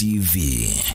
TV.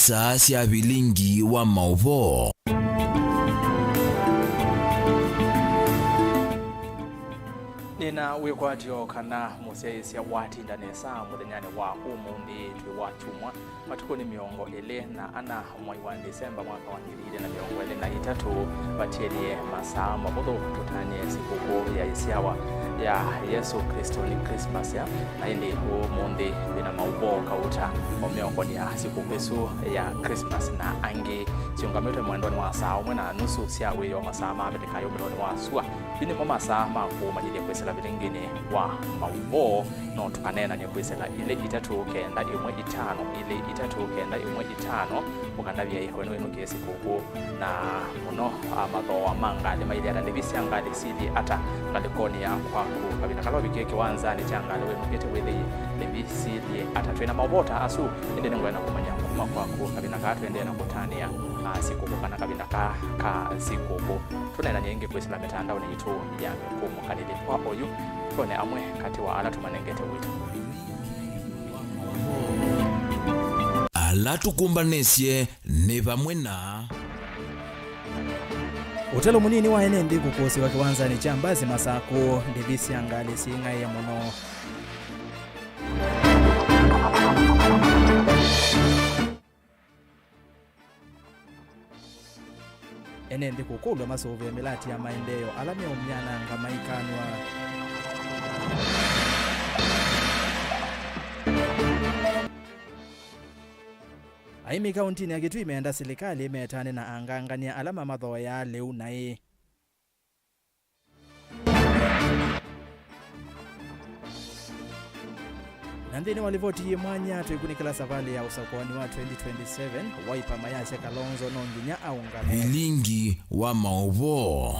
Saa cia Vilingi wa Mauvoo. Nina wikwatio kana museisia wati ndane saa muthenyani wa umundi twi wachumwa matukuni miongo ele na ana mwai wa Desemba mwaka wa 2023 batielie masaa mabutho tutanie sikukuu ya isiawa ya Yesu Kristo ni Christmas ya na indi umundi bina Mauvoo kauta omiongo ya sikukuu ya Christmas na angi chiungamito mwendoni wa saa umwe na nusu siawe yo masaa mabetekayo mwendoni wa sua bini masaa maku majili kwesela bilingine wa Mauvoo no tukanena ni kwesela ile itatu kenda imwe itano ile itatu kenda imwe itano ukandavya ihweno ino kiesi kuku na muno amadho wa manga lima ili atandivisi angali sili ata ngalikoni ya kwaku kabina kalobi kiki wanza ni changali wenu kete wili livisi li ata tuina Mauvoo asu indi ningwena kumanya kuma kwaku kabina katu ende na kutania sikuku kana kabina ka sikuku tunena nyingi kwesela metandao ni itu ya mkumu kanili kwa oyu kone amwe kati wa ala tumanengete wito ala tukumbanesye ne bamwe na utelo munini wa enendi kukosi wa kiwanzani chambazi masako ndivisi angali singa ya muno enendi kukulwa masove milati ya maendeleo alame umnyana ngamaikanwa Aimi kaunti ya Kitui imeenda serikali imetane na angangania alama madhoa ya leo nae. Nandini walivoti mwanya tuikunikila savali ya usakoni wa 2027 waipa mayashe Kalonzo nonginya aungame. Vilingi wa Mauvoo.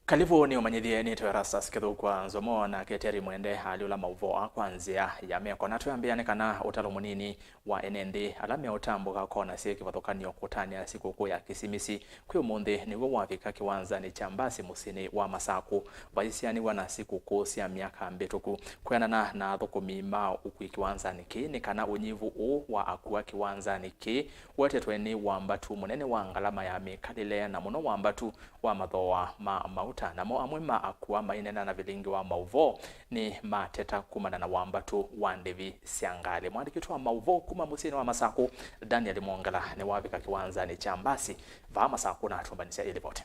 Kalivu ni umanyidhie ni ERASTUS kithu kwa NZOMO na keteri mwende haliula Mauvoo kwanzia ya meko na tuyambiane kana utalo munini wa NND alame utambuka kona siye kivathokanio kutania sikukuu ya Kisimisi kwi umundi niwo wavika kiwanzani chambasi musini wa masaku vaisiani wana sikukuu cia miaka mbituku kwenana na thukumi ma ukwi kiwanzani ki ni kana unyivu u wa akua kiwanzani ki wetetweni wambatu munene wa ngalama ya mikalile na muno wambatu wa mathoa mauta namo amwe ma akua mainena na Vilingi wa Mauvoo ni mateta kumana na wambatu wa ndevi siangale mwandikitu wa Mauvoo kuma musini wa masaku Daniel Mwongala ni wavika kiwanzani chambasi va masaku na tumbanisia ilipote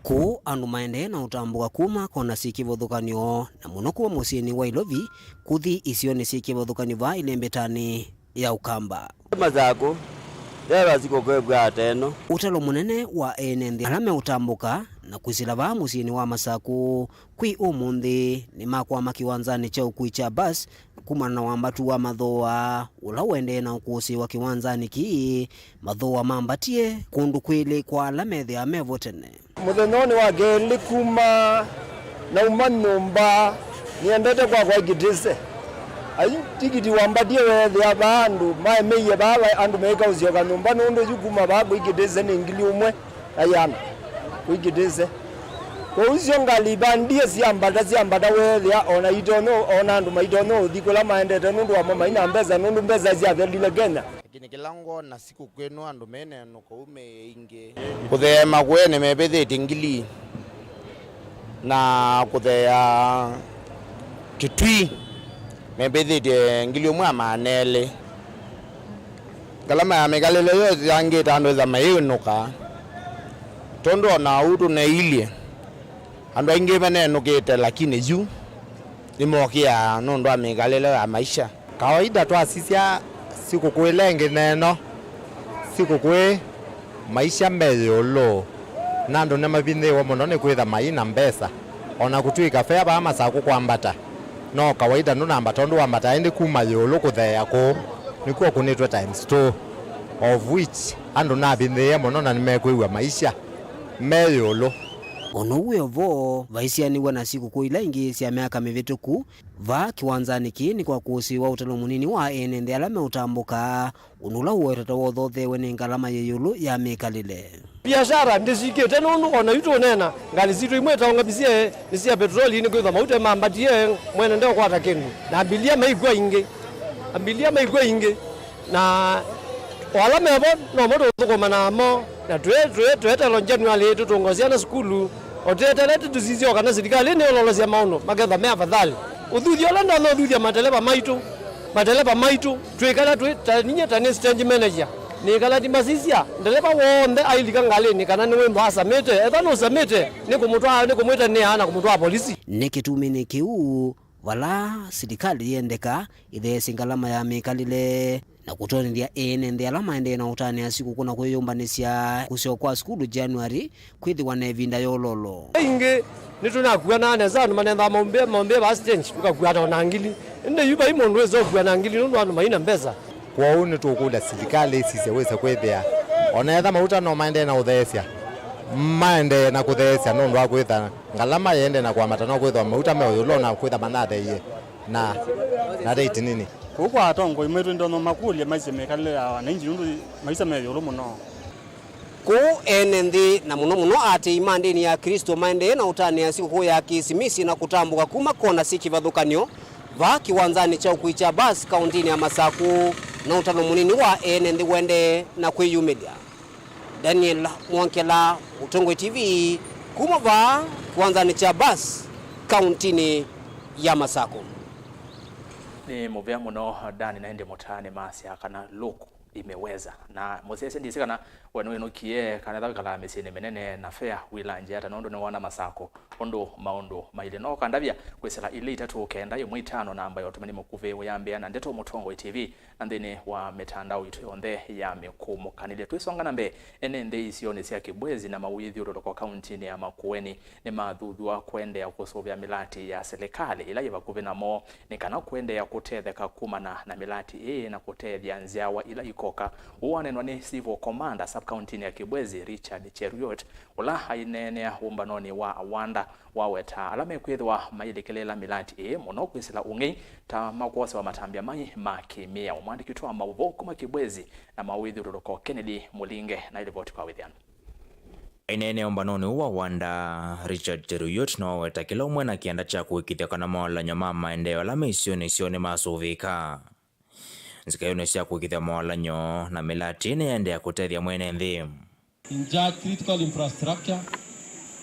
ku anu maende na utambuka kuma kona sikivothukanio na muno kuwa musini wa Ilovi kuthi isioni sikivothukanio va ilembetani ya Ukamba masaku Dera ziko kwebwa ateno utalo munene wa NND alame utambuka na kwisila va musini wa masaku kwi umundi ni makwa makiwanzani cha ukui cha bus kumana na wambatu wa mathoa ula wende na ukusi wa kiwanzani ki mathoa mambatie kundu kwili kwa alamethi amevotene muthenoni wa geli kuma na umanyumba niendete kwa igitise ai tigiti wambadie wethe abandu maemeye baba andu meka uzioka nyumba nundu yukuma bago igitise ni ngili umwe ayana igitise ko uzio ngali bandie siambada wethe ona idono ona andu maidono thikula maendete nundu wa mama ina mbeza nundu mbeza zia thelile Kenya kini kilango na siku kwenu andu mene nuko ume inge kuthema kwene mebethete ngili na kuthea Kitui mebethite ngili umwe amanele galama ya megalelo yo yangita ando za mayunuka tondo na utu na ilie ando ainge benenukite lakini juu imokia nondo amegalelo ya maisha kawaida tu asisia sikukuu ilenge neno sikukuu maisha meyolo nando nemabinde wo muno ni kwitha maina mbesa ona kutuika fea ba masaku kwambata no kawaida ndo namba tondo wambata ende kuma yolo kuthea ko nikuo kunitwe times 2 of which ando nabinde muno na nimekwiwa maisha meyolo ono uyovo vaisianiwa na sikukuu ila ingi cia miaka mivituku va kiwanzani kini kwa kuusiwa utalo munini wa enende ala meutambuka unula uwetata wothothewe ni ngalama yeyulu ya mikalile biashara ndisikite nunu ona yuto nena ngali zitu imwe taongabisie nisia petroli ni kwitha maute mambatie mwene ndeo kwata kengu na abilia maigwa inge na wala mebo no moto thukuma namo na twete lonjanuali tutungosiana skulu otetelete tuzizio kana serikali ni ololosia mauno magetha me afadhali uthuthio la ndo uthuthia mateleba maitu twikala twitaninya tani stage manager ni kala timasisia ndeleba wonde ailika ngaleni kana ni wembo asamete ethano samete ni kumutwa ni ana kumutwa polisi ni kitumini kiu wala serikali yendeka ithe singalama ya mikalile na kutonithia enende alama ende na utani ya siku kuna kuyumbanisha kusio kwa skulu January kwithiwa na evinda yololo inge nitunakuwa nane zanu manenda mombe ba stage tukakuwa na ngili ende yuba imondo wezo kuwa na ngili ndo anu maina mbesa kwa uni tukula serikali siseweza kwithia onetha mauta no maende na uthesia maende na kuthesia no ndo akwitha ngalama yende na kwa matano kwithwa mauta meyolo na kwitha manade ye na date nini kwa atongo imetu ndo no makulia maisha mekale ya wananchi ndo maisha meyolo muno ku enende na muno ati imandeni ya Kristo maende na utani ya siku ya kisimisi na kutambuka kuma kona sikivathukanio va kiwanzani cha ukuicha bas kauntini ya Masaku na utano munini wa enende wende na kwiyumilia Daniel Mwankela Utongwe TV kuma va kiwanzani cha bas kauntini ya Masaku ni muvya muno dani naende mutane masya kana luku imeweza na mosese ndisikana wenu kie kana thakala mesene menene na fair wilanje ata nondo ne wana Masako ondo maondo maile no kandavya kwesela ile itatu kenda yo mwitano namba yo tumani mukuve yambia na ndeto Mutongo TV andene wa metandao itu yonde ya mekumu kanile twisonga nambe enende isione sia kibwezi na mawithi uroko county ni ya Makueni ni madhudhua kwende ya kusovya milati ya serikali ila yabakuve namo ni kana kwende ya kutetheka kumana na milati na kutethya nziawa ila ikoka uwanenwa ni civil commander county ya Kibwezi Richard Cheruiyot ula ainenea umbanoni wa Awanda waweta alame kwithwa mailekelela milati muno kwisila ungi ta makwose wa matambia mai makimia umwandikitwa Mauvoo kuma Kibwezi na mawithi ruroko Kennedy Mulinge na ilivoti kwa withiano Inene umbanoni wa Awanda Richard Cheruiyot no waweta kila umwe na kianda cha kuikithia kana mawala nyama maendeo alame isione masuvika nzikayo sia kuikithia mawala nyo na milati ni ende ya kutethia mwene nthi inja critical infrastructure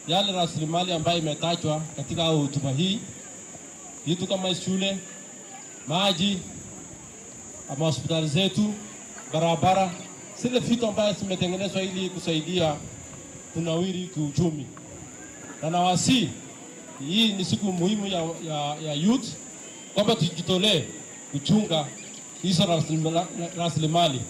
yale rasilimali ambayo imetajwa katika hotuba hii vitu kama shule maji ama hospitali zetu barabara zile vitu ambazo zimetengenezwa ili kusaidia tunawiri kiuchumi na nawasi hii ni siku muhimu ya youth kwamba tujitolee kuchunga hizo rasilimali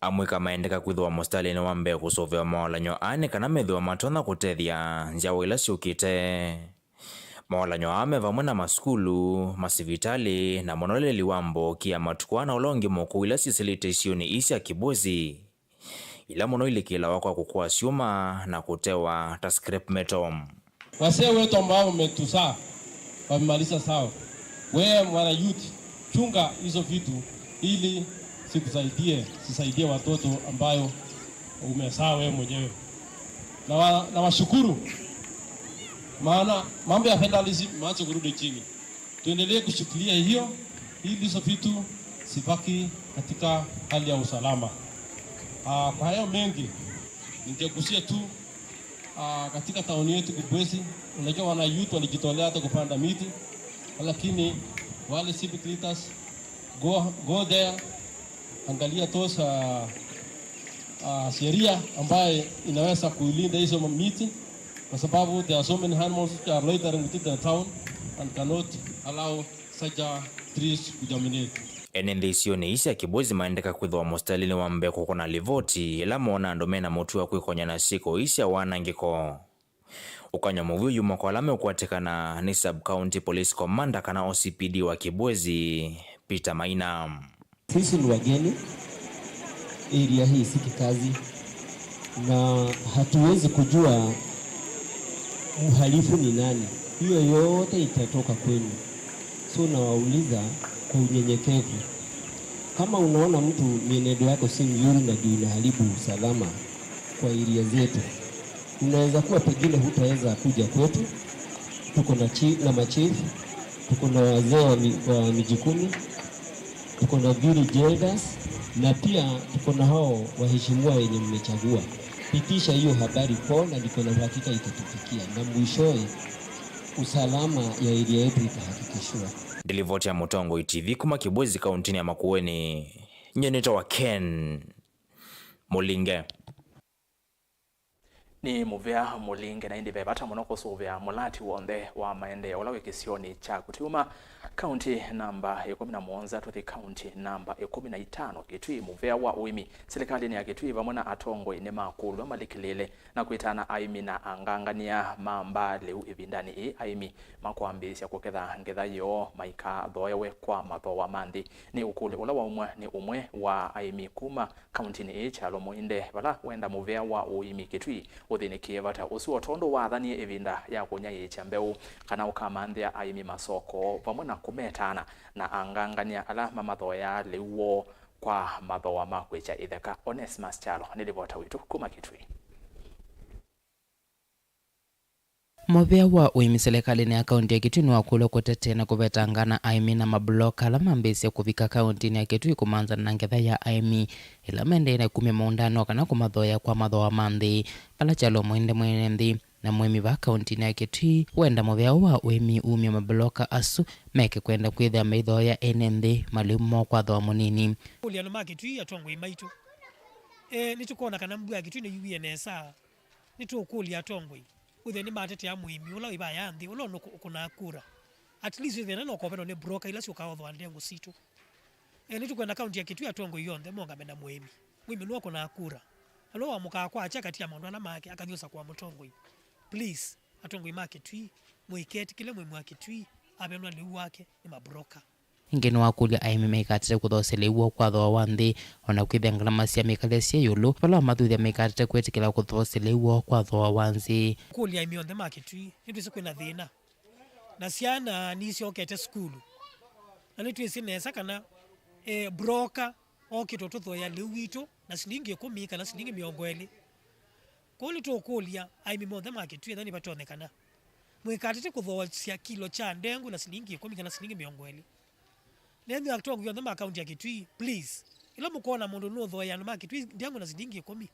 amwika maendeka kwithwa mostali ni wambe kusovea mawalanyo ane kana methwa matona kutethia njawo ila siukite mawalanyo ame vamwe na maskulu masivitali na monoleli wambo kia matukwana ulongi moku ila sisilite isioni isi ya Kibwezi ila mono ilikila wakwa kukua siuma na kutewa taskrep metom wase wetu ambao umetusaa wamemaliza sawa wewe mwana youth chunga hizo vitu ili sisaidie watoto ambayo umesaa wewe mwenyewe na washukuru maana mambo ya federalism maacho kurudi chini tuendelee kushikilia hiyo ili hizo vitu sibaki katika hali ya usalama kwa hayo mengi ningekusia tu katika tauni yetu Kibwezi unajua wana youth walijitolea hata kupanda miti lakini wale civic leaders, go there, angalia those sheria ambaye inaweza kuilinda hizo miti, kwa sababu there are so many animals which are loitering within the town and cannot allow such trees to germinate. Enende isio ni isi ya kibozi maendeka kwithwa mostalini wa mbeko kuna livoti ila mona andomena mutua kwikonya na siko isi ya wanangiko. Ukanya Mauvoo yuma kwa lame ukwatekana ni sub-county police commander kana OCPD wa Kibwezi Peter Maina. Sisi ni wageni, area hii si kikazi na hatuwezi kujua uhalifu ni nani. Hiyo yote itatoka kwenu. So nawauliza kwa unyenyekevu, kama unaona mtu mienendo yako si mzuri na ndio inaharibu usalama kwa area zetu, unaweza kuwa pengine hutaweza kuja kwetu. Tuko na machifu, tuko na wazee wa mijikuni, tuko na village elders na pia tuko na hao waheshimiwa wenye mmechagua. Pitisha hiyo habari kwa na niko na uhakika itatufikia na mwishowe usalama ya area yetu itahakikishwa. Dilivoti ya Mutongo TV kuma Kibwezi kauntini ya Makueni. Nyenito wa Ken Mulinge. Ni muvea Mulinge na indi bebata monoko suvea mulati wonde wa maende ulawe kisioni cha kutiuma county namba 11 to the county namba 15 Kitui muvea wa uimi serikali ni ya Kitui vamona atongo ine makulu malikilele na kuitana aimi na angangania mamba leu ibindani aimi makwambisya kuketha ngetha yo maika thoyewe kwa mathowa mandi ni ukule ula wa umwe ni umwe wa aimi kuma county ni chalo moinde bala wenda muvea wa uimi Kitui uthinikie vata usuo tondo wathanie evinda ya kunya yechambeu kana ukamandhia aimi masoko vamona kumetana na angangania alama mathoya leuo kwa mathowa makwecha itheka. Onesmus Chalo nilivota witu kuma Kitui. Muvea wa uimi serikali ni akaunti ya Kitui ni wakulo kutete na kuvetangana aimi na mabloka alama mbesi ya kuvika akaunti ya Kitui kumanza na ngetha ya aimi ila mende na kumia maundano kana kumathoya kwa mathoa mandhi pala Chalo mwende mwenendi na mwemi wa akaunti ya Kitui wenda muvea wa uimi umia mabloka asu meke kwenda kwithia maithoya enende malimu kwa thoa munini uliano ma Kitui atongo imaitu nitukona kana mbua Kitui ni yuwie nesa nitukuli atongo uthe ni matete ya muimi ula iba yanthi ula no kuna kura at least uthe no kopeno ne broker ila sio kaodho ndengo situ nitukwenda county ya Kitui atongo yonde monga mena muimi no kuna kura alo wa muka kwa acha kati ya maundu na make akadiosa kwa mutongo please atongo ima Kitui muiketi kile muimi wa Kitui abenwa liu wake ni mabroker ingeni wakulia aimi meikatete kuthosele uo kwa thoa wanthi ona kwithengana masia meikalesia yulu pala mathuthia meikatete kwetikila kuthosele uo kwa thoa wanthi kulia aimi on the market nitwise kwina thina na ciana nisio kete skulu na nitwise nesa kana broker okito tuthoya liwito na silingi 10 kana silingi 20 kuli tukulia aimi on the market thani batonekana mwikatete kuthosia kilo cha ndengu na silingi 10 kana silingi 20 nende atongo yonde account ya Kitui please ila mukona mundu no thoya no Kitui ndiangu na silingi 10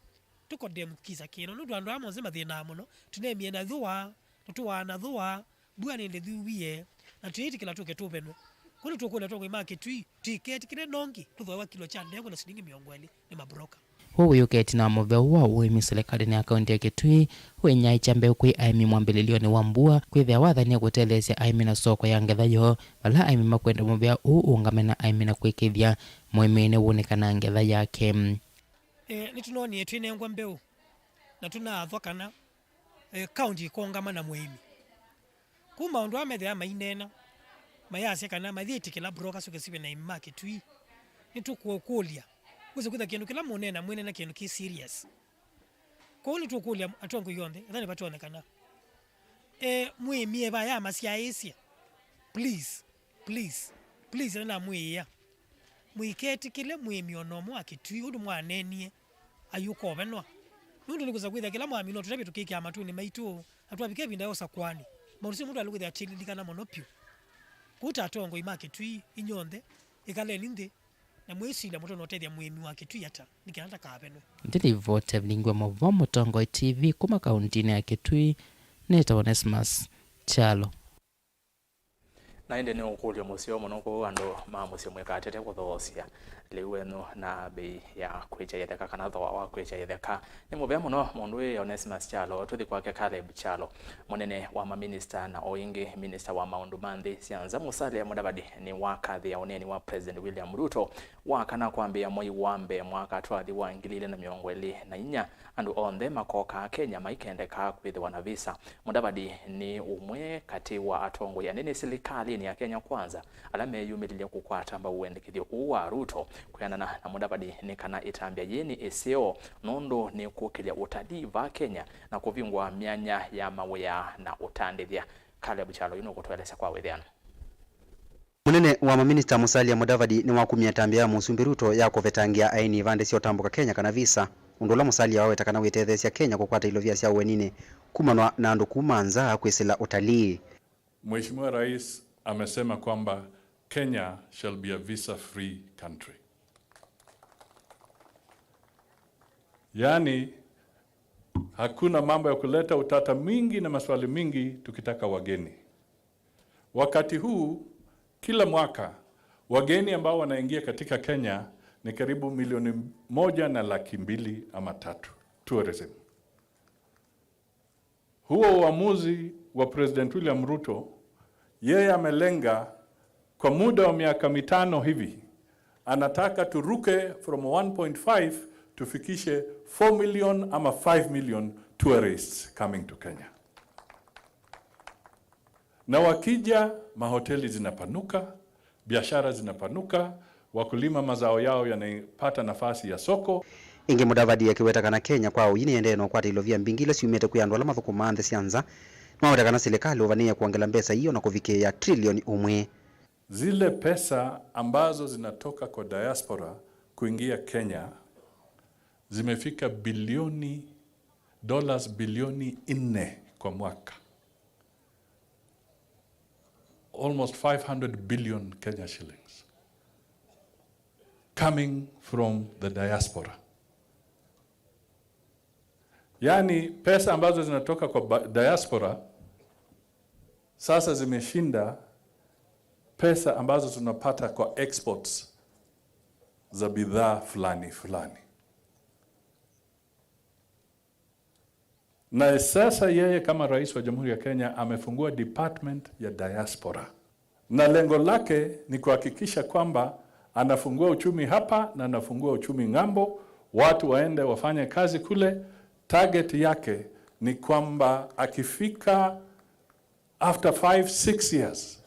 tuko dem kisa kino ndu andu amonze mathina muno tunemie na thuwa tutuwa na thuwa bua nende thuwie na tuiti kila tuke tubenwe kuli tukula tongo ima Kitui ticket kile nongi tuthoya kilo cha ndengu na silingi 20 ni mabroka huo yuketi na Mauvoo wa uimi serikali ni akaunti ya Kitui wenya ichambe kwi aimi mwambililio ni wambua kwithia wathania kutelesya aimi na soko ya ngetha yo bala aimi makwenda Mauvoo ungamena aimi na kwikithia muimine wonekana ngetha yake nitunoni twine ngwa mbeu na tunathwa kana county kongama na muimi kuma undu amethia mainena mayase kana mathiti kila broker suke sibe na ima Kitui nitukuokulia kuze kutha kindu kila munena mwene na kindu ki serious ko ni tukulia atongo yonde thani batonekana mwimie ba ya masia asia please na mwiya mwiketi kile mwimi onomo akitui undu mwanenie ayuko benwa nundu nikuza kwitha kila mwami no tutabe tukiki amatuni maitu atwabike binda yosa kwani marusi mundu alikuthi atilindikana monopio kuta atongo ima Kitui inyonde ikale ninde na mwesi la mutono tethia muimi wa Kitui hata nikianza kabenwe ndili vote Vilingi Mauvoo Mutongo TV kuma kaunti ya Kitui neta Onesmus Chalo na inde ni ukulio musio monoko ando ma musio mweka tete kuthosia liweno na bei ya kwecha yetheka kana tho wa kwecha yetheka ni mubea muno mondwe Onesimus Chalo tuthi kwake Caleb Chalo munene wa maminista na oingi minister wa maundu manthi sianza musale mudabadi ni wakathi ya oneni wa President William Ruto wakana kwambia moi wambe mwaka twathi wa 2024 andu onthe makoka Kenya maikendeka kwithwa na visa mudabadi ni umwe kati wa atongo ya nene serikali ni ya Kenya kwanza alame yumililia kukwata mba uendekithio uwa Ruto kuyanana na mudabadi ni kana itambia yeni eseo nondo ni kukilia utalii va Kenya na kuvingwa mianya ya mawea na utandithia. Caleb Chalo ino kutueleza kwa wethiano. Munene wa maminista Musalia Mudavadi ni wakumia tambia musumbi Ruto ya kuvetangia aini vande sio tambuka Kenya kana visa undola Musalia wawe takana wetethesya Kenya kukwata ilovia sia wenine kumanwa na andu kumanza kwisila utalii. Mheshimiwa Rais amesema kwamba Kenya shall be a visa free country. Yani hakuna mambo ya kuleta utata mingi na maswali mingi tukitaka wageni. Wakati huu kila mwaka wageni ambao wanaingia katika Kenya ni karibu 1.2 ama 3 tourism. Huo uamuzi wa President William Ruto yeye amelenga kwa muda wa miaka 5 hivi anataka turuke from 1.5 tufikishe 4 million ama 5 million tourists coming to Kenya. Na wakija mahoteli zinapanuka, biashara zinapanuka, wakulima mazao yao yanapata nafasi ya soko. Ingi Mudavadi akiwetakana Kenya kwao yini endeno kwata ilovia mbingile siumete kuyandwala mathuku manthe sianza mawetakana serikali uvania kuongela mbesa hiyo na kufikia trilioni umwe. Zile pesa ambazo zinatoka kwa diaspora kuingia Kenya zimefika dollars bilioni 4 kwa mwaka. Almost 500 billion Kenya shillings coming from the diaspora. Yani pesa ambazo zinatoka kwa diaspora sasa zimeshinda pesa ambazo tunapata kwa exports za bidhaa fulani. Na sasa yeye kama rais wa Jamhuri ya Kenya amefungua department ya diaspora. Na lengo lake ni kuhakikisha kwamba anafungua uchumi hapa na anafungua uchumi ng'ambo, watu waende wafanye kazi kule. Target yake ni kwamba akifika after 5-6 years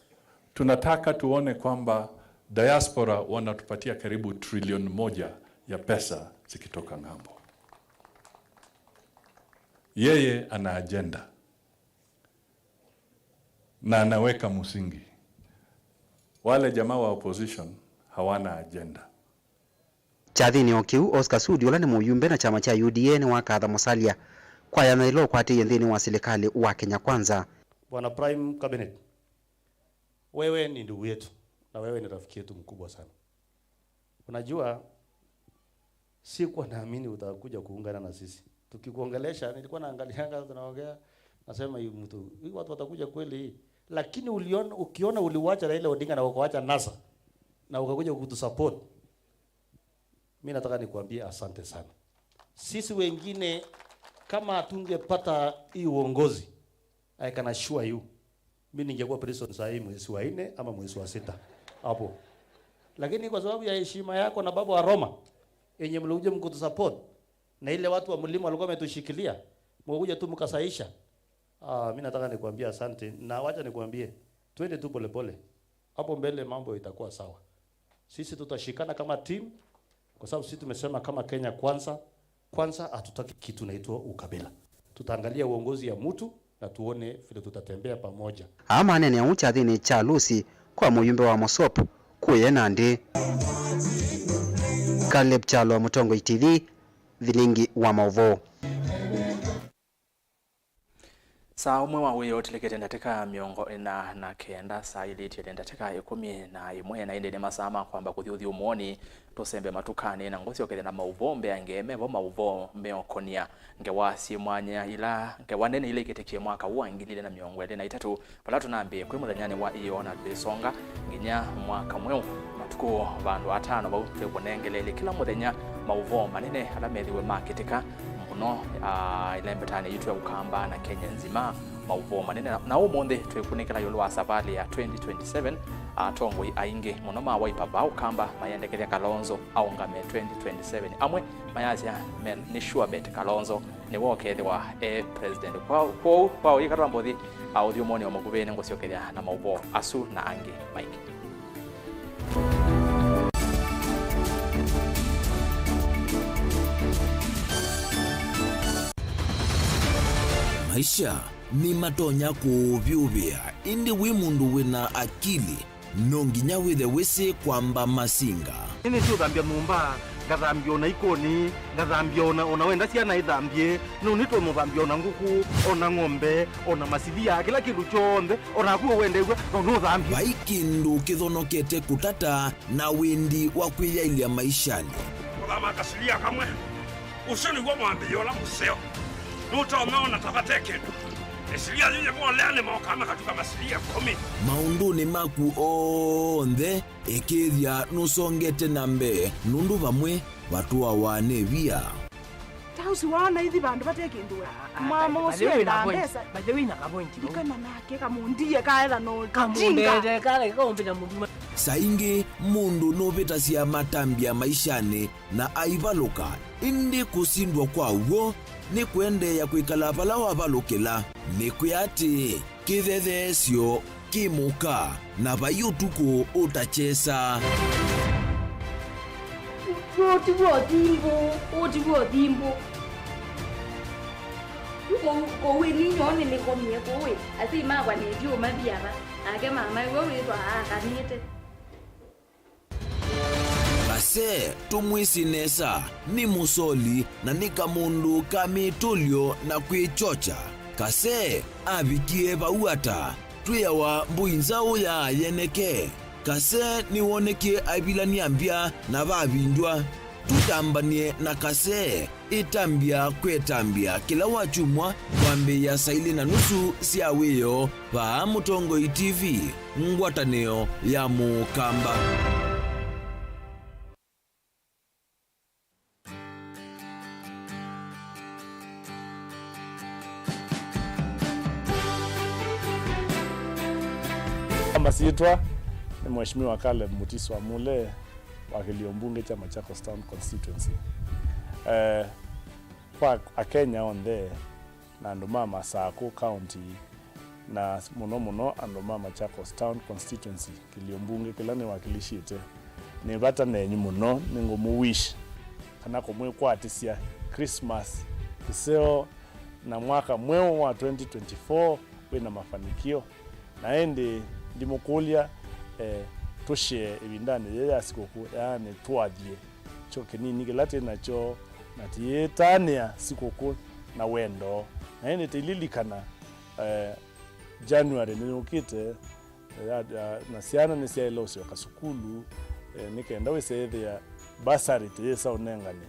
tunataka tuone kwamba diaspora wanatupatia karibu trilioni 1 ya pesa zikitoka ng'ambo. Yeye ana agenda na anaweka msingi. Wale jamaa wa opposition hawana agenda. Chathini okiu Oscar Sudi ola ni muyumbe na chama cha UDA ni wakatha Musalia kwa yana ilo kwati yendini wa serikali wa Kenya kwanza. Bwana Prime Cabinet, wewe ni ndugu yetu na wewe ni rafiki yetu mkubwa sana. Unajua sikuwa naamini utakuja kuungana na sisi. Tukikuongelesha nilikuwa naangalianga tunaongea nasema hii mtu hii watu watakuja kweli hii, lakini ukiona uliwacha Raila Odinga na ukaacha NASA na ukakuja kutusupport, mimi nataka nikwambie asante sana. Sisi wengine kama hatungepata hii uongozi, I can assure you mimi ningekuwa president saa hii mwezi wa 4 ama mwezi wa 6 hapo, lakini kwa sababu ya heshima yako na baba wa Roma yenye mlikuja mkutusupport na ile watu wa mlima walikuwa wametushikilia, mwakuja tu mkasaisha. Mimi nataka nikwambie asante, na wacha nikwambie twende tu pole pole. Hapo mbele mambo itakuwa sawa. Sisi tutashikana kama team kwa sababu sisi tumesema kama Kenya kwanza hatutaki kitu naitwa ukabila. Tutaangalia uongozi ya mtu na tuone vile tutatembea pamoja. Amane ni aucha thini cha Lucy kwa muyumbe wa Mosop kuye nandi. Caleb Chalo, Mutongo TV, Vilingi wa Mauvoo. Saa umwe wa wiyo tilekete ndateka miongo ina na kenda saa ili tile ndateka 11 na inde masama kwamba kuthiuthi umuoni tusembe matukani na ngosi okele na mauvombe angeme bo mauvombe okonia ngewasi mwanya ila ngewanene ile iketekie mwaka wa ngilile na miongo ele na itatu pala tunambe kwi muthanyani wa iyo na besonga nginya mwaka mweu matuko bandu atano bautwe kunengelele kila muthenya mauvomba nene alamethiwe maketika muno ile mbetane yitu ya ukamba na Kenya nzima Mauvoo manene na umonde twekunikela yolwa sabali ya 2027 atongo ainge muno mawaipa ba ukamba mayendekelea Kalonzo aungame 2027 amwe mayazya men ni sure bet Kalonzo ni wokethwa president kwa ikatwa mbothi audio moni wa magubene ngosyokelea na Mauvoo asu na ange Mike. Maisha ni matonya kuvyuvia indi wi mundu wina akili nonginya withe wisi kwamba masinga ini sio thambia mumba ngathambia ona ikoni ngathambia ona wenda ciana ithambie no nitwe muthambia ona nguku ona ng'ombe ona masithia kila kindu chonde ona kuo wendegwa no thambia vaikindu kithonokete kutata na windi wa kwiyailia maishani kama kasilia kamwe usini gwa mwambie ola museo nutomeona tabateke esilia zinye mwolene mwokama katuka masilia 10 maunduni maku onthe ekithia nusongete nambe nundu vamwe watuwa wanevia tausi wana ithi bandu batekindua mama usiwe na pesa bajewi na kapointi kana nake kamundie kaela no kamundete kale kaombina mundu saingi mundu novitasia matambia maishani na aivaluka indi kusindwa kwa uo ni kuendeya kwikala vala wavalukila ni kuyati kithethesyo kimuka na vayutuku utachesa Otiwo dhimbo kowe ninyone nikomie kowe ati magwa nedio mathiara ake mama wewe witwa akanite Kase tumwisinesa ni musoli na ni kamundu kamitulyo na kwichocha kase abikie bauata tuyawa mbuinzao ya yeneke kase niwonekie abilani ambia na babindwa tutambanie na kase itambia kwetambia kila wachumwa kwambe ya saili na nusu siawiyo pa Mutongo TV ngwataneo ya mukamba. Masitwa ni Mheshimiwa Caleb Mutiswa Mule wa Kiliombunge cha Machakos Town Constituency. Kwa Kenya onde na ndoma Masako County na muno andoma Machakos Town Constituency Kiliombunge kilani wakilishite ni bata nenyu muno ningo muwish kana komwe kwatisia Christmas kiseo na mwaka mweo wa 2024 wina mafanikio na ende ndimukulia tushe ibindane ya sikoku yani twathie cho kinini gelate nacho natiyetania sikoku na wendo na ende tililikana January ninukite na siana ni sia ilosi wakasukulu nikaenda wesethia basari tesa onengane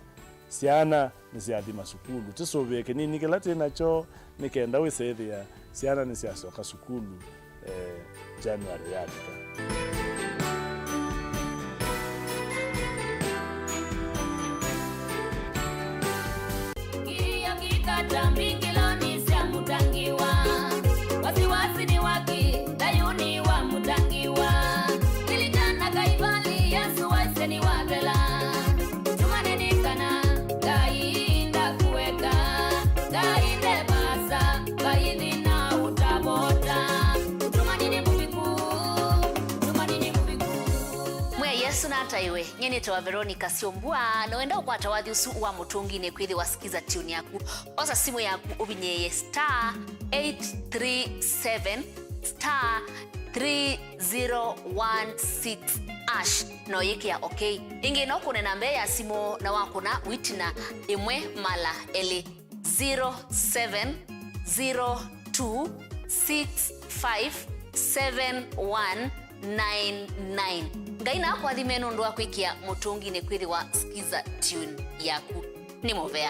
siana ni sia thima sukulu tisobe kinini gelate nacho nikaenda wesethia siana ni sia wakasukulu January yadika. Kiyo kikata mbingiloni sia mutangiwa wasiwasi ni waki dayuni wa mutangiwa ilikana kaibali Yesu waise ni wabela tumaneni kana gainda kuweka gainde basa gaindi na utabota Yesu na ataiwe nyeni tawa Veronica Siombua na wenda ukwata wathi usu wa mutungine kwithi wasikiza tune yaku osa simu yaku ubinyeye *837 *3016 ash no yiki ya okay ingi no kune nambe ya simu na wakuna witina imwe mala eli 0702 02657199 ngaina kwa thimeno ndo akwikia mutungi ni kwithiwa skiza tune yaku ni Mauvoo.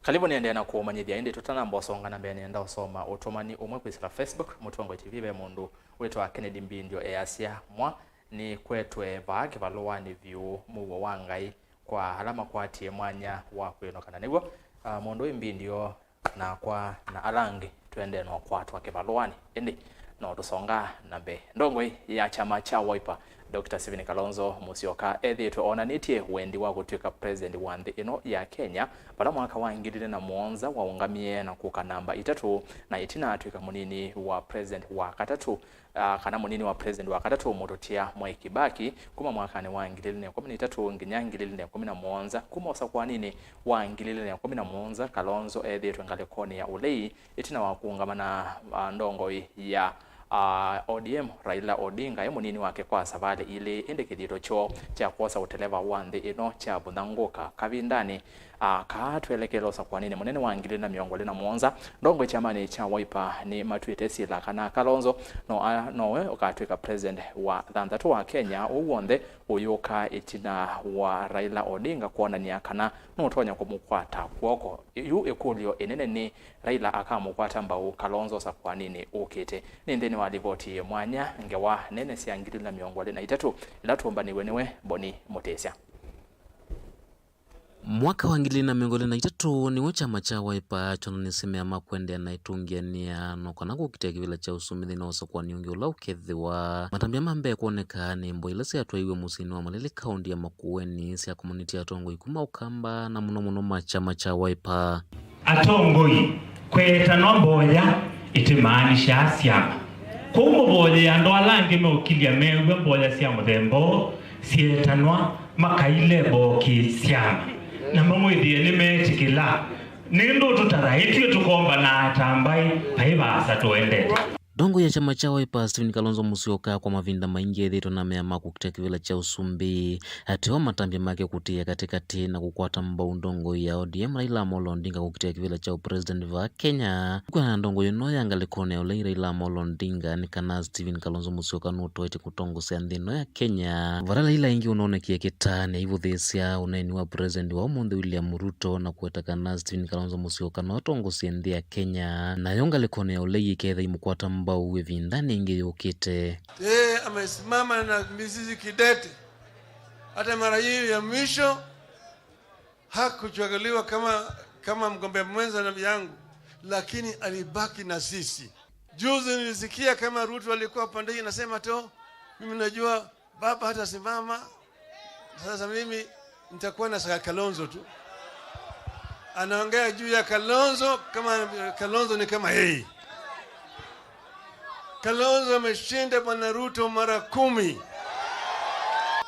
Karibu niende na kuumanyithia indi tutanamba osonga na mbere nienda usoma utumani umwe kwisira Facebook mutongo TV be mundu wetwa Kennedy Mbindio easia mwa ni kwetwe baaki baluani view muwo wangai kwa alama kwatie mwanya wa kwinokana niguo mundu Mbindio na kwa na alangi twende no kwatwa kibaluani indi no tusonga na mbere ndongwe ya chama cha Wiper Dr. Stephen Kalonzo Musyoka ethitwe onanitie wendi wa gutwika president wa nthi ino ya Kenya para mwaka wa 2007 waungamie na kuka namba 3 na itina atwika munini wa president wa katatu kana munini wa president wa katatu mutotia Mwai Kibaki kuma mwaka ni wa 2013 nginya 2017 kuma osa kwa nini wa 2017 Kalonzo ethitwe ngalekoni ya ulei itina wa kuungamana ndongo ya ODM Raila Odinga ye munini wake kwa savale ile indikithito cho cha kuosa uteleva wa nthi ino cha bundanguka kavindani kaatwelekelo sa kwa nini munene wa 2017 ndongo chamani cha Wiper ni matwite sila kana Kalonzo nowe ukatwika president wa thanthatu wa Kenya uwonde uyuka itina wa Raila Odinga kuonania kana nutonya kumukwata kuoko yu ekulio enene ni Raila akamukwata mbau Kalonzo sa kwa nini ukite nindeni wa livoti mwanya ngewa nene sia 2023 ila tuombaniwe niwe Boni Mutesya. Mwaka wa 2023 niwe chama cha Wiper chononesemea makwende na itungiania no kana kukitia kivila cha usumithi na osa kwa niungi ula ukethiwa matambia mambe kuoneka ni mbo ilasi atwaiwe musini wa Malele kaunti ya Makueni sia community atongo ikuma ukamba na muno machama cha Wiper atongoi kweta nomboya itimaanisha asiama kumbo boya ndo alangi meukilia mewe boya sia muthembo sietanwa makaile boki siama na mamwithie nimetikila nindo tutaraitwe tukomba na atambai paibasa tuendete dongo ya chama cha Wiper Stephen Kalonzo Musyoka kwa mavinda maingi ethitwe na meama kukitia kivila cha usumbi atiwa matambia make kutia katikati na kukwata mbau ndongo ya ODM Raila Amolo Odinga kukitia kivila cha president wa Kenya kwa ndongo yono yangalikone ole Raila Amolo Odinga ni kana Stephen Kalonzo Musyoka nutoete kutongosea nthino ya Kenya varala ila ingi unaonekia kitane hivyo thesia unaini wa president wa umuthi William Ruto na kueta kana Stephen Kalonzo Musyoka na tongosea nthi ya Kenya na yongalikone ole iketha imukwata mbau vindani ingi yokite amesimama na mizizi kidete. Hata mara hii ya mwisho hakuchaguliwa kama mgombea mwenza na yangu, lakini alibaki na sisi. Juzi nilisikia kama Ruto alikuwa pande hii nasema to mimi najua baba hata simama, sasa mimi nitakuwa na Kalonzo tu. Anaongea juu ya Kalonzo kama Kalonzo ni kama yeye. Kalonzo ameshinda bwana Ruto mara 10.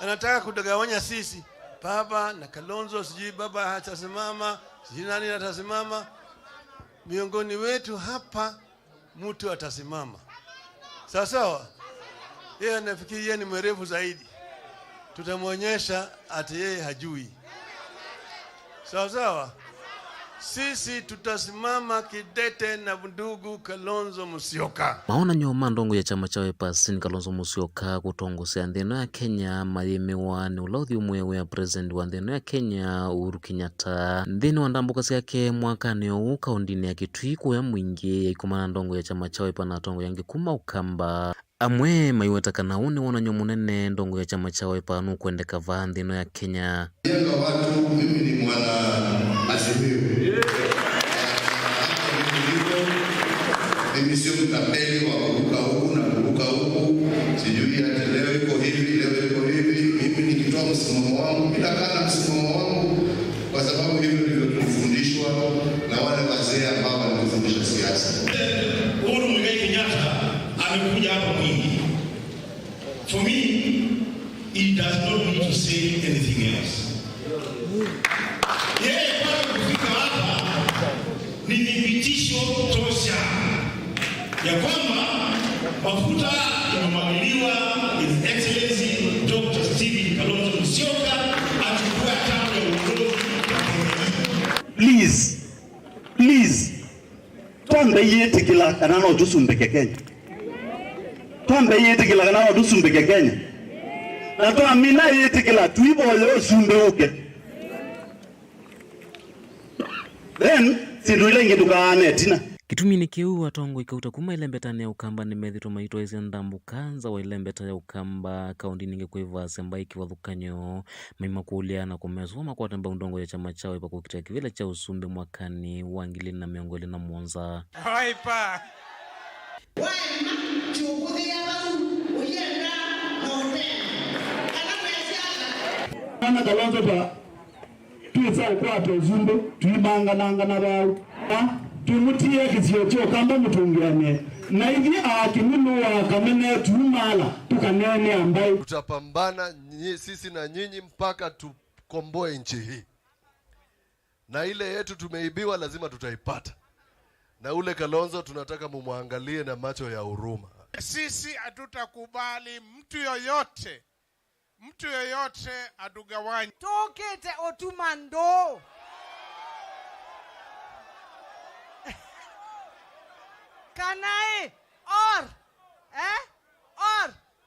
Anataka kutagawanya sisi. Baba na Kalonzo, sijui baba hatasimama, sijui nani hatasimama. Miongoni wetu hapa mtu atasimama. Sawa? Yeye anafikiri yeye ni mwerevu zaidi. Tutamwonyesha ati yeye hajui. Sawa? Sisi tutasimama kidete na ndugu Kalonzo Musyoka. Maona nyoma ndongo ya chama cha Wiper Stephen Kalonzo Musyoka kutongosea nthino ya Kenya mayemewa ni ulauthi umwe wa president wa nthino ya Kenya Uhuru Kenyatta nthini wa ndambuka ciake mwakani ou kaundini ya Kitui kuya mwingi ya ikumana ndongo ya chama cha Wiper na tongo yangi kuma ukamba amwe maiweta kana une wona nyomunene ndongo ya chama cha Wiper nu kuendeka va nthino ya Kenya. Yenga watu mimi ni mwana Azimio. Mimi sio mtapeli wa kuruka huku na kuruka huku. Sijui hata leo iko hivi, leo iko hivi. Mimi nikitoa msimamo wangu, bila kana msimamo wangu kwa sababu hivyo ndivyo tulifundishwa na wale wazee ambao walifundisha siasa. Uhuru Muigai Kenyatta amekuja hapa mwingi. For me, it does not need to say anything else. Yeye kwa kufika hapa ni thibitisho tosha ya kwamba Mafuta imemwagiliwa His Excellency Dr. Stephen Kalonzo Musyoka achukue hatamu ya uongozi. Please, tuambe yete kila kanano tusumbeke Kenya. Tuambe yete kila kanano tusumbeke Kenya. Na tuamina yete kila tuibo leo sumbeuke. Then sinduile ngetukane tina. Kitumini kiu watongo ikauta kuma ilembetani ya ukamba ni methito maito ezi ndambu kanza wa ilembeta ya ukamba kaundi ninge kuiva semba iki wathukanyo maima kuulia na kumesu wama kwa tamba undongo ya chama chao ipa kukitia kivile cha usumbe mwakani wangili na miongoli na mwonza. Waipa! Ana Kalonzo pa tuisa ukwata uzumbe tuibanga nanga na rau tumutie kisio kamba mutungirane na hivi akimunu wa kamene tumala tukanene ambaye tutapambana sisi na nyinyi mpaka tukomboe nchi hii, na ile yetu tumeibiwa lazima tutaipata, na ule Kalonzo tunataka mumwangalie na macho ya huruma. Sisi hatutakubali mtu yoyote atugawanye. Tokete otumando kanae or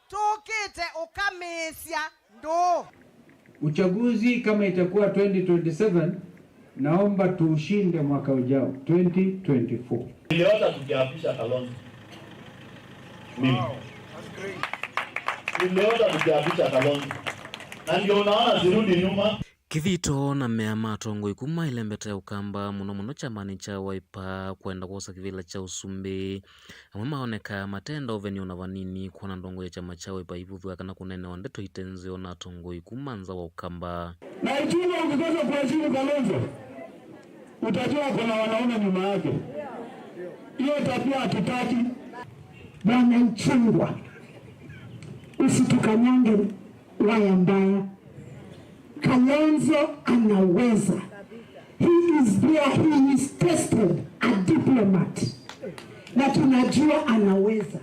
tokete okamesia ndo. Uchaguzi kama itakuwa 2027, naomba tuushinde mwaka ujao 2024. Niliota tukiapisha Kalonzo. Mimi. Niliota tukiapisha Kalonzo. Na ndio unaona zirudi nyuma. Kivito na meama tongo ikuma ilembeta ya ukamba muno chamani cha Waipa kwenda kuosa kivila cha usumbi amama oneka matenda oveni unavanini kuona ndongo ya chama cha Waipa hivu kana kunene wandeto itenzi ona tongo ikumanza wa ukamba. Na ikiwa ukikosa kuheshimu Kalonzo utajua kuna wanaume nyuma yake. Hiyo tabia hatutaki. Bwana Nchungwa, usitukanyange waya mbaya. Kalonzo anaweza. He is there, he is tested, a diplomat. Na tunajua anaweza.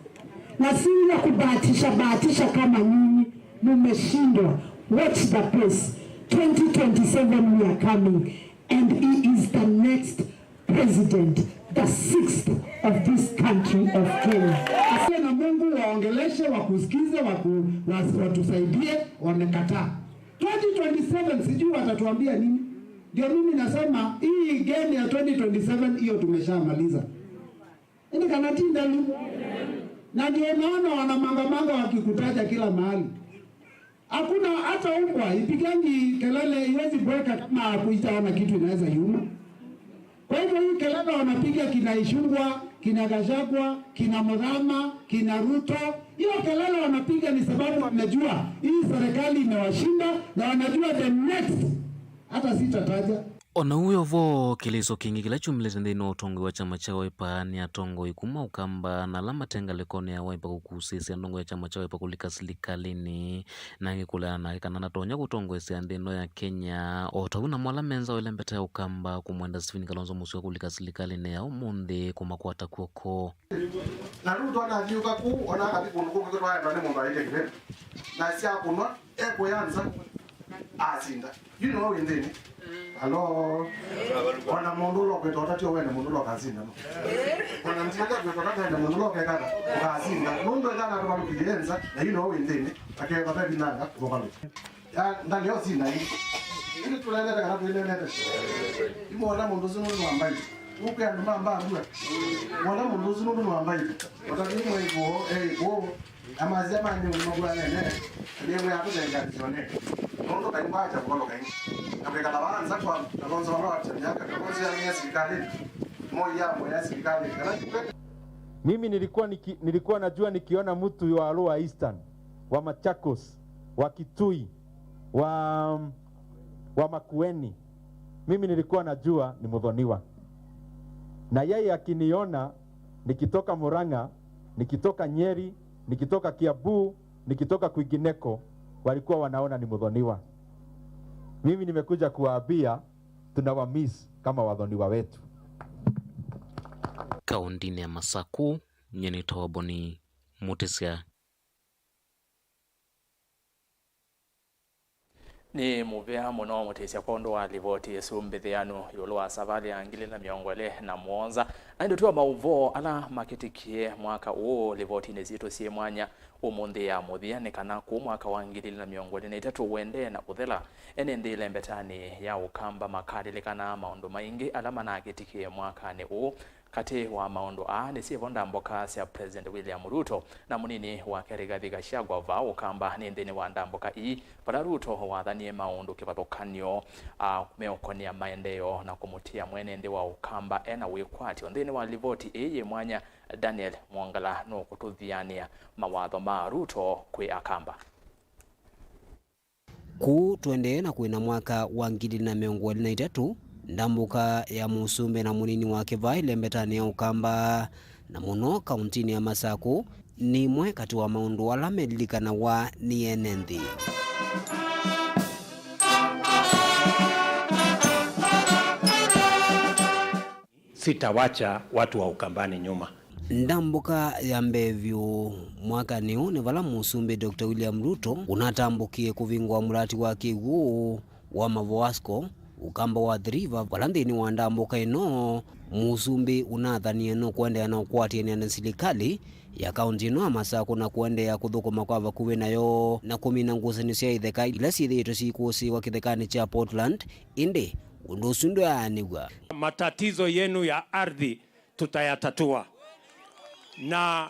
Na si ya kubahatisha kama nyinyi mumeshindwa. Watch the pace. 2027 we are coming, and he is the next president, the 6th of this country of Kenya. Asiye na Mungu waongeleshe, wakusikize, watusaidie, wamekataa. 2027 sijui watatuambia nini. Ndio mimi nasema hii game ya 2027 hiyo tumeshamaliza. Nini kanatinda lu? Na ndio naona wanamangamanga wakikutaja kila mahali. Hakuna hata umbwa ipigangi kelele iwezi bweka kama kuitaona kitu inaweza yuma. Kwa hivyo hii kelele wanapiga kina Ishungwa, kina Gachagua, kina Mudhama, kina Ruto. Hiyo kelele wanapiga ni sababu wanajua hii serikali imewashinda na wanajua the next hata sitataja. Ona huyo vo kiliso kingi kila chumilete ndino tongo wa chama cha Waipa ni atongo ikuma ukamba na lama tenga lekone ya Waipa kukusisi ndongo ya chama cha Waipa kulika silikalini na ngikula na kanana tonya kutongo esi ndino ya Kenya otauna mwala menza welembeta ya ukamba kumwenda Stephen Kalonzo Musyoka kulika silikalini ya umundi kumakwata kuoko na Ruto anavyuka ku ona kati kunuko kwa ndani mundu aike kile na sia kunwa eko yanza azinda you know in then hello wana mundu lokwe tatio wene mundu lokazinda no wana mtaka kwa tatio mundu lokwe kada kazinda mundu ndana kwa kujenza na you know in then akeka tabi nanga kwa ya ndani yote na hii ili tulele kana tulele imona mundu zinu mwambai uko ya mamba mbwa mwana mundu zinu mwambai watani mwe amazia manje mwa nene ndiye hapo ndio ngatione ndo kaimbacha kwa lokai na kwa balanza kwa Kalonzo wa Chanyaka Kalonzo ya serikali moja serikali mimi nilikuwa najua nikiona mtu wa Lower Eastern wa Machakos wa Kitui wa Makueni mimi nilikuwa najua ni mudhoniwa na yeye akiniona nikitoka Murang'a nikitoka Nyeri nikitoka Kiambu nikitoka kwingineko walikuwa wanaona ni mudhoniwa. Mimi nimekuja kuwaambia tunawamiss kama wadhoniwa wetu. Kaundini ya Masaku nyeni tawaboni Mutesia. Ni muvea muno mutesia kondo wa livoti sumbithianu yulwa savali angili na miongole na muonza na ndio tuwa Mauvoo ala maketikie mwaka uo livoti nezito sie mwanya umundi ya muthia nikana ku mwaka wa ngili na miongole na itatu wende na uthela ene ndile mbetani ya ukamba makadilikana maundu maingi alama na aketikie mwaka ni uo kati wa maundu ni sivonda mboka sia President William Ruto na munini wa Rigathi Gachagua va ukamba ni ndini wa ndamboka para Ruto wathanie maundu kivathukanio meokonia maendeleo na kumutia mwenende wa ukamba ena wikwati ndini wa livoti ye mwanya Daniel Mwangala no kututhiania mawatho ma Ruto kwi akamba ku twende na kwina mwaka wa 2023 ndambuka ya musumbe na munini wake vaile mbetani ya ukamba na muno kauntini ya Masaku ni mwe kati wa maundu wala medilikana wa ni enenthi. Sitawacha watu wa Ukambani nyuma. Ndambuka ya mbevyu mwaka niu ni vala musumbe Dr. William Ruto unatambukie kuvingwa murati wake huu wa Mauvoo ukamba wa dhiriva valandini wa ndambuka ino musumbi unathanie no kuendea na ukwatiania na serikali ya kaunti ino ya Masaku na kuendea kuthukuma kwa vakuvi nayo na kumina ngucanio cia itheka ila ciithitwe cikusiwa kithekani cha Portland indi undu ucio ndwanigwa. Matatizo yenu ya ardhi tutayatatua, na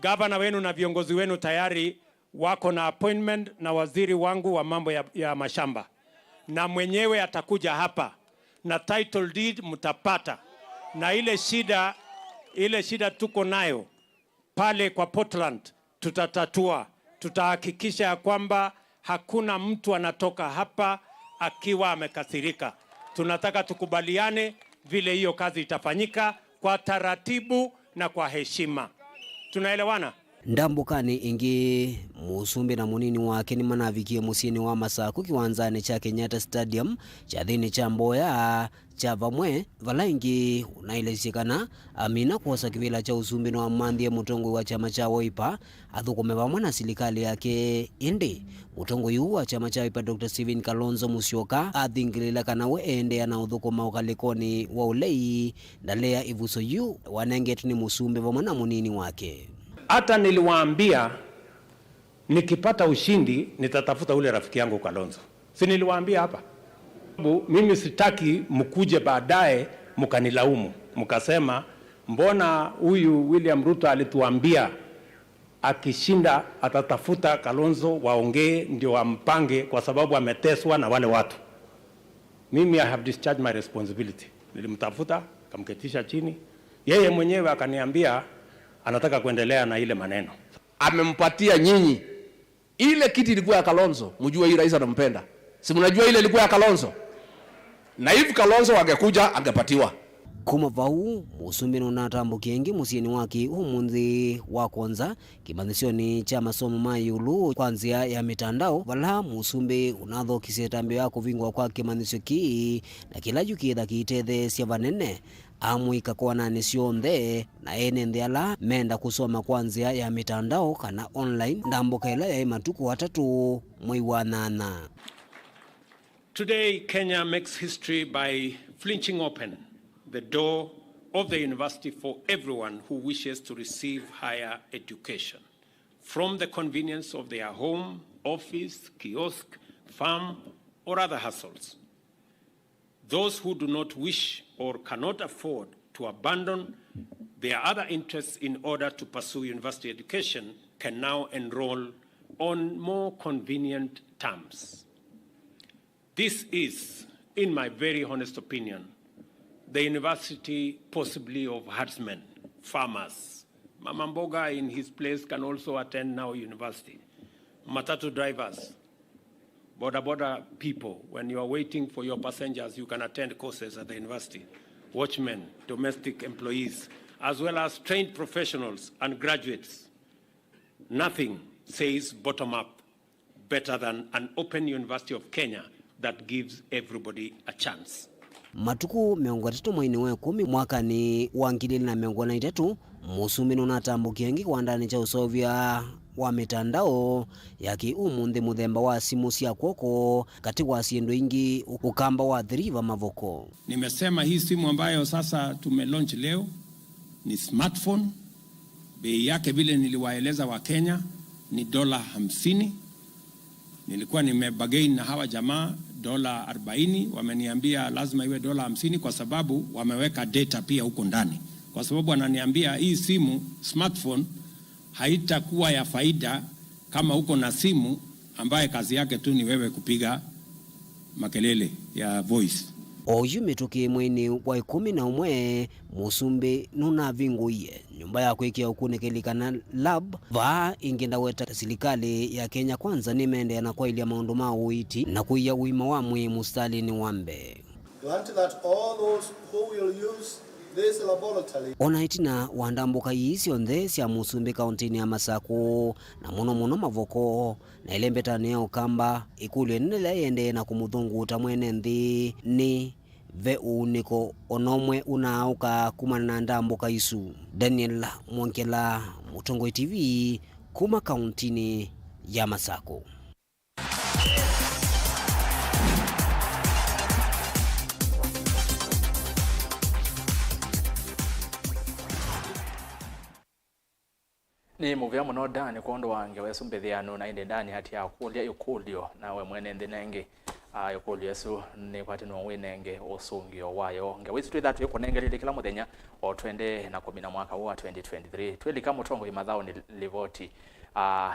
gavana wenu na viongozi wenu tayari wako na appointment na waziri wangu wa mambo ya mashamba, na mwenyewe atakuja hapa na title deed mtapata, na ile shida tuko nayo pale kwa Portland tutatatua. Tutahakikisha ya kwamba hakuna mtu anatoka hapa akiwa amekasirika. Tunataka tukubaliane vile hiyo kazi itafanyika kwa taratibu na kwa heshima. Tunaelewana? Ndambukani ingi musumbi na munini wake ni manavikie musini wa Masaku kiwanzani cha Kenyatta Stadium cha dhini cha Mboya cha vamwe vala ingi unailesikana amina kuosa kivila cha usumbi na wamandhie mutongo wa chama cha Wiper athukume vamwe na serikali yake indi mutongo yu wa chama cha Wiper Dr. Stephen Kalonzo Musyoka athingilila kana we ende ana uthukuma ukalikoni wa ulei ndalea ivuso yu wanengetu ni musumbi vamwe na munini wake. Hata niliwaambia nikipata ushindi nitatafuta ule rafiki yangu Kalonzo. Si niliwaambia hapa? Mimi sitaki mkuje baadaye mkanilaumu, mkasema mbona huyu William Ruto alituambia akishinda atatafuta Kalonzo waongee ndio wampange kwa sababu ameteswa na wale watu. Mimi I have discharged my responsibility. Nilimtafuta, kamketisha chini. Yeye mwenyewe akaniambia anataka kuendelea na ile maneno. Amempatia nyinyi ile kiti ilikuwa ya Kalonzo, mjue hii rais anampenda. Si mnajua ile ilikuwa ya Kalonzo? Na hivi Kalonzo angekuja angepatiwa. Kuma vau musumbi unatambukia ingi musieni wake umunthi wa kwanza kimanisioni cha masomo mayulu kwanzia ya mitandao vala musumbi unathokisia tambio ya kuvingwa kwa kimanisio ki na kila jukitha kiitethe cia vanene amwika kwa nani cionthe na ene ndhiala menda kusoma kwanzia ya mitandao kana online ndambuka ila ya matuku 3 mwei wa 8. Today Kenya makes history by flinching open the door of the university for everyone who wishes to receive higher education from the convenience of their home, office, kiosk, farm, or other hustles. Those who do not wish or cannot afford to abandon their other interests in order to pursue university education can now enroll on more convenient terms. This is, in my very honest opinion, the university possibly of herdsmen, farmers. Mama Mboga in his place can also attend now university. Matatu drivers, border people, when you are waiting for your passengers, you can attend courses at the university. Watchmen, domestic employees, as well as trained professionals and graduates. Nothing says bottom up better than an open University of Kenya that gives everybody a chance. matuku 30 mwaka ni wa 2023 musumbi nunatambukia ngi kwa ndani cha usovya wa mitandao ya kiumunthi muthemba wa simu cia kwoko kati kwa siendo ingi ukamba wa thriva mavoko. Nimesema hii simu ambayo sasa tumelaunch leo ni smartphone. Bei yake vile niliwaeleza wa Kenya ni $50. Nilikuwa nimebagain na hawa jamaa $40, wameniambia lazima iwe $50 kwa sababu wameweka data pia huko ndani. Kwa sababu wananiambia hii simu smartphone haitakuwa ya faida kama uko na simu ambaye kazi yake tu ni wewe kupiga makelele ya voice. Oyu mituki mwini wa 11 musumbi nuna vinguiye nyumba ya kwikia ukunekelikana lab va ingenda weta serikali ya Kenya kwanza nimende na kwa ilia maundu ma uiti na kuia uima wa mwi mustalini wambe. Grant that all those who will use this laboratory Onaitina wandambuka isi onthe sia musumbi kauntini ya Masaku na muno mavoko na ile mbetani ya ukamba ikulu enele yende na kumuthungu utamwene nthi ni ve uniko onomwe unauka kumana na ndambuka isu. Daniel Mwankela, Mutongoi TV, kuma kauntini ya Masaku. Ni muvya muno dani kondo wange wesumbethiano na inde dani hati ya kulia yukulio na we mwene ndinenge yukulio yesu ni kwati no winenge osungio wayo nge witu twitha tuyikunengelile kila muthenya o twende na 10 mwaka wa 2023 twili kama Mutongoi mathao ni livoti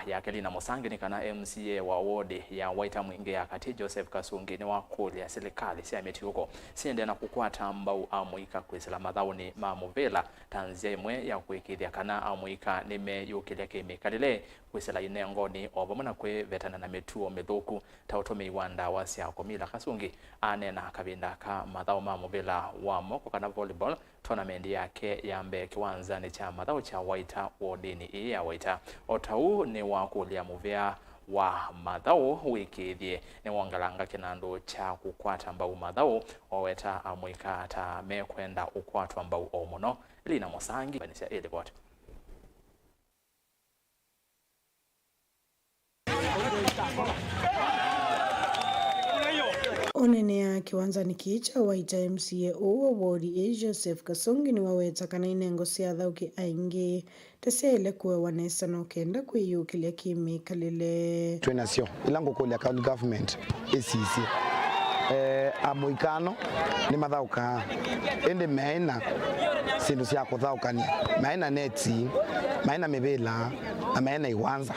ya Kelina Musangi ni kana MCA wa ward ya Waita Mwingi ya kati Joseph Kasungi ni wa kulia serikali sia meti huko siende na kukwata mbau amuika kwisila mathao ni mamuvela tanzia imwe ya kuikithia kana amuika nime yukilia kemikalile kwisila inengoni obamana kwe vetana na metuo methuku tautomi iwanda wasia komila Kasungi anena kabinda ka mathao mamuvela wa moko kana volleyball tournament yake ya mbe kiwanzani cha mathao cha Waita wardini ya Waita otau ni wa kulia muvea wa mathao wikithie ni wangalanga kinando cha kukwata mbau mathao oweta amwika ta mekwenda ukwatwa mbau omuno Lina Musangi banisia report. Onene ya kiwanzani kicha Waita MCA wa ward Joseph Kasungi ni waweta kana inengo sia thauki aingi tesele kuwe wanesa no kenda kwiyukilia kimikalile twenasio ilango kulia county government ACC amuikano ni mathauka ende meina sindu cia kuthaukania meina neti meina mivila na meina iwanza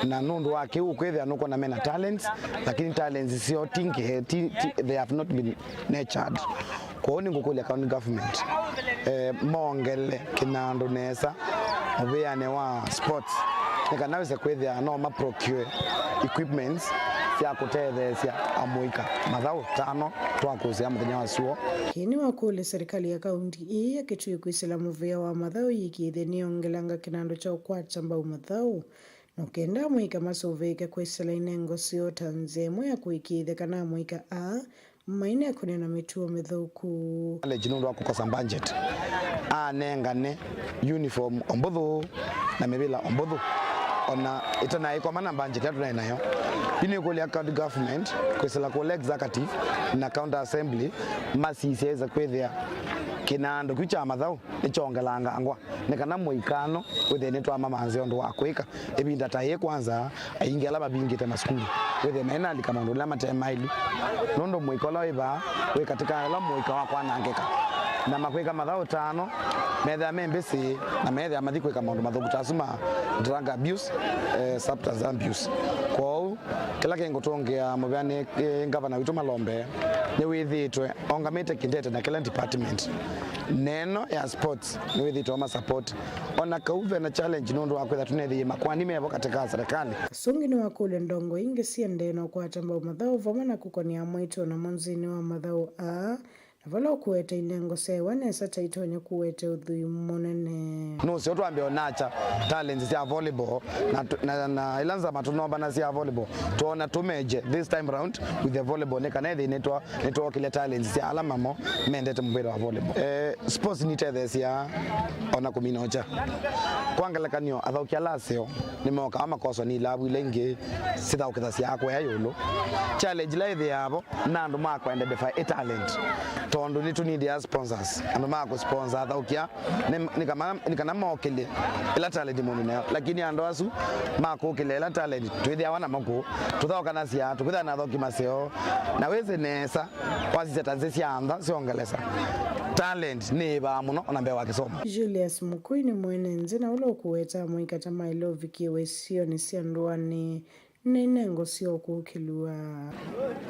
na nundu wake ukwethia nuko na mena talents lakini talents sio tinge they have not been nurtured kwa ni ngukulia county government mongele kinando nesa obeane wa sports nikanaweza kwethia no ma procure equipments cia kutethecia amuika mathau 5 twakuzia muthenya wa suo kini wakule serikali ya kaunti hii yakitui kwisila muvea wa mathau yikitheni ongelanga kinando cha ukwata mbau mathau no kenda muika masuveke kwisila inengo sio tanzemwe ya kuikithe kana muika maine kunena mituo methuku ale jinundu akukosa budget nengane uniform ombothu na mebila ombothu ona itana iko mana budget yatuna nayo ini kulia county government kwisila kule executive na county assembly masisieza kwethia kinando kwicha mathau nichongelanga angwa nikana muikano wethene twa mama anze ndo akwika ebinda taye kwanza aingela babingite maskuli wethe mena likama ndo la matemaili nondo muikola iba we katika la muika wakwa nangeka na makwika mathau 5 metha membesi na metha mathikwe kama ndo mathuku tasuma drug abuse substance abuse kwa kila kengo tongea mubane ngavana witu Malombe ni withitwe ongamete kindete na kila department neno ya sports ni withitwe ma support ona kauve na challenge nondo wakwetha tunethi makwani mevo katika serikali Kasungi ni wakule ndongo inge siende no kwata mbau mathau vamana kukonia mwito na monzini wa mathau Valo kuwete inengo sewa nesa taitonya kuwete udhui monene. No, sio tuambie onacha talents ya volleyball na ilanza matunomba na ya volleyball. Tuona tumeje this time round with the volleyball nekanede netwa kile talents ya alama mo mendete mpira wa volleyball. Sports ni tedesi ya ona kuminocha. Kwangala kanyo athaukia lasio nimoka ama koso ni labu ilenge sida ukithasi yako ya yolo. Challenge la ile yabo na ndo mako ende defy talent. Tondo ni tuni dia sponsors. Ando mako sponsor athaukia nikana mokele ila talent monene lakini ando asu mako kile ila talent twithia wana mako tuthoka na cia tukwitha na thoki maseo na weze nesa kwasi tanzesi anda siongelesa talent ni ba muno onambe wa kisomo. Julius Mukui ni mwenenzi na ulo kuweta mwikata mailo vikiwe sio ni siandua ni nengo sio kukilua.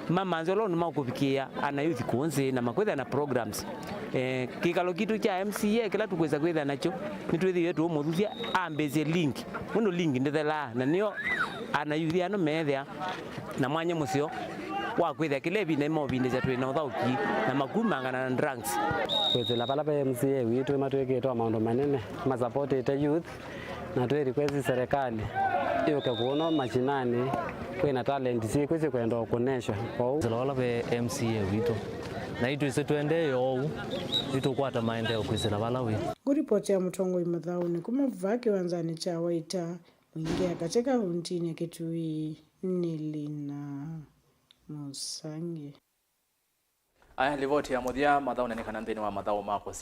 Mama nzolo numa kufikia ana youth kuonze na makwetha na programs. Kikalo kitu cha MCA kila tukweza kwetha nacho nitwethi yetu omuthia ambeze link. Muno link ndethela na nio ana youth ano methia na mwanye musio wa kwetha kilebi na mo binde zatwe na uthauki na magumangana na drugs. Kwetha pala pa MCA witu matweketwa maondo manene ma support youth na twe request serikali yoke kuona machinani kwena talent si kwese kwenda kuonesha kwa zalala be MCA witu na itu isetwende yo witu kwata maendeleo kwizela balawi kuripoti ya Mutongo Imathauni kumavake wanzani cha waita mwingia katika huntini ya Kitui Nilina Musangi. Aya livoti ya muthia Mathau na nikanandeni wa Mathau mako